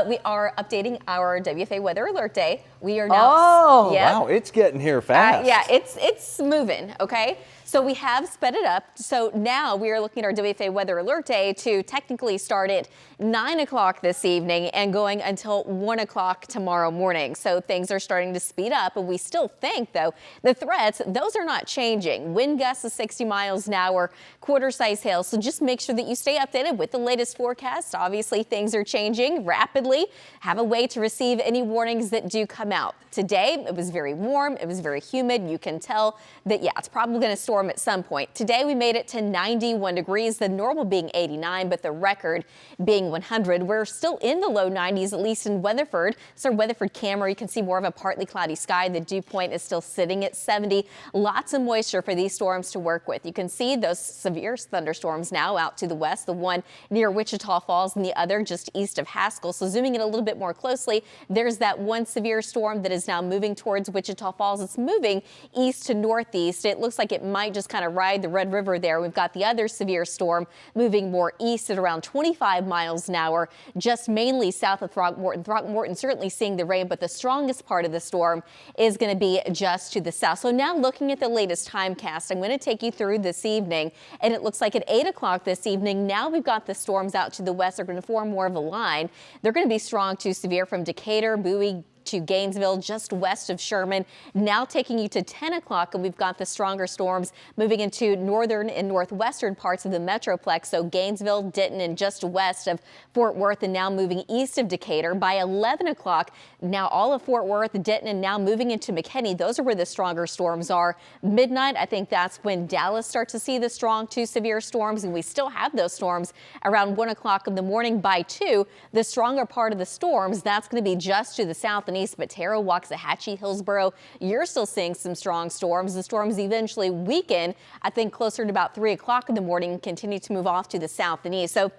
We are updating our WFA Weather Alert Day. We are now. Oh, yep. Wow, it's getting here fast. Yeah, it's moving, okay? So we have sped it up. So now we are looking at our WFA Weather Alert Day to technically start at 9 o'clock this evening and going until 1 o'clock tomorrow morning. So things are starting to speed up, and we still think, though, the threats, those are not changing. Wind gusts of 60 miles an hour, quarter-size hail. So just make sure that you stay updated with the latest forecast. Obviously, things are changing rapidly. Have a way to receive any warnings that do come out. Today, it was very warm. It was very humid. You can tell that, yeah, it's probably going to storm at some point. Today, we made it to 91 degrees, the normal being 89, but the record being 100. We're still in the low 90s, at least in Weatherford. So Weatherford camera, you can see more of a partly cloudy sky. The dew point is still sitting at 70. Lots of moisture for these storms to work with. You can see those severe thunderstorms now out to the west, the one near Wichita Falls and the other just east of Haskell. So zooming in a little bit more closely, there's that one severe storm that is now moving towards Wichita Falls. It's moving east to northeast. It looks like it might just kind of ride the Red River there. We've got the other severe storm moving more east at around 25 miles an hour, just mainly south of Throckmorton. Throckmorton certainly seeing the rain, but the strongest part of the storm is going to be just to the south. So now looking at the latest timecast, I'm going to take you through this evening, and it looks like at 8 o'clock this evening, now we've got the storms out to the west. They're going to form more of a line. They're going to be strong to severe from Decatur, Bowie, to Gainesville, just west of Sherman. Now taking you to 10 o'clock, and we've got the stronger storms moving into northern and northwestern parts of the Metroplex. So Gainesville, Denton, and just west of Fort Worth, and now moving east of Decatur. By 11 o'clock, now all of Fort Worth, Denton, and now moving into McKinney. Those are where the stronger storms are. Midnight, I think that's when Dallas starts to see the strong to severe storms, and we still have those storms around 1 o'clock in the morning. By 2, the stronger part of the storms, that's going to be just to the south and east, but Terra, Waxahachie, Hillsboro, you're still seeing some strong storms. The storms eventually weaken, I think, closer to about 3 o'clock in the morning and continue to move off to the south and east. So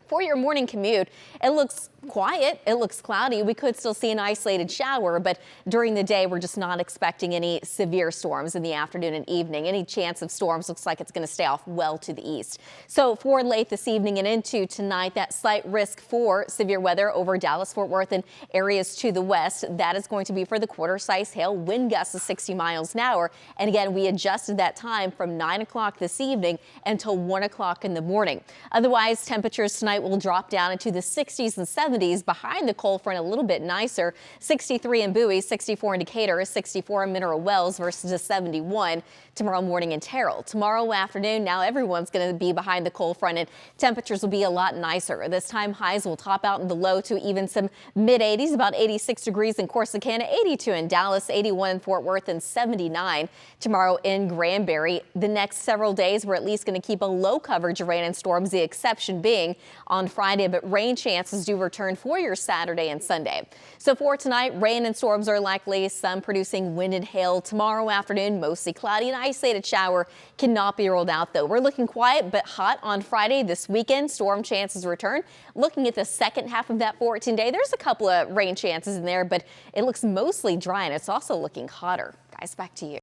for your morning commute, it looks quiet. It looks cloudy. We could still see an isolated shower, but during the day, we're just not expecting any severe storms in the afternoon and evening. Any chance of storms looks like it's going to stay off well to the east. So for late this evening and into tonight, that slight risk for severe weather over Dallas, Fort Worth, and areas to the west, that is going to be for the quarter-size hail, wind gusts of 60 miles an hour. And again, we adjusted that time from 9 o'clock this evening until 1 o'clock in the morning. Otherwise, temperatures tonight will drop down into the 60s and 70s. Behind the cold front, a little bit nicer. 63 in Bowie, 64 in Decatur, 64 in Mineral Wells versus a 71 tomorrow morning in Terrell. Tomorrow afternoon, now everyone's going to be behind the cold front, and temperatures will be a lot nicer. This time, highs will top out in the low to even some mid-80s, about 86 degrees in Corsicana, 82 in Dallas, 81 in Fort Worth, and 79 tomorrow in Granbury. The next several days, we're at least going to keep a low coverage of rain and storms, the exception being on Friday, but rain chances do return for your Saturday and Sunday. So for tonight, rain and storms are likely, some producing wind and hail. Tomorrow afternoon, mostly cloudy. An isolated shower cannot be ruled out, though. We're looking quiet but hot on Friday. This weekend, storm chances return. Looking at the second half of that 14-day, there's a couple of rain chances in there, but it looks mostly dry, and it's also looking hotter. Guys, back to you.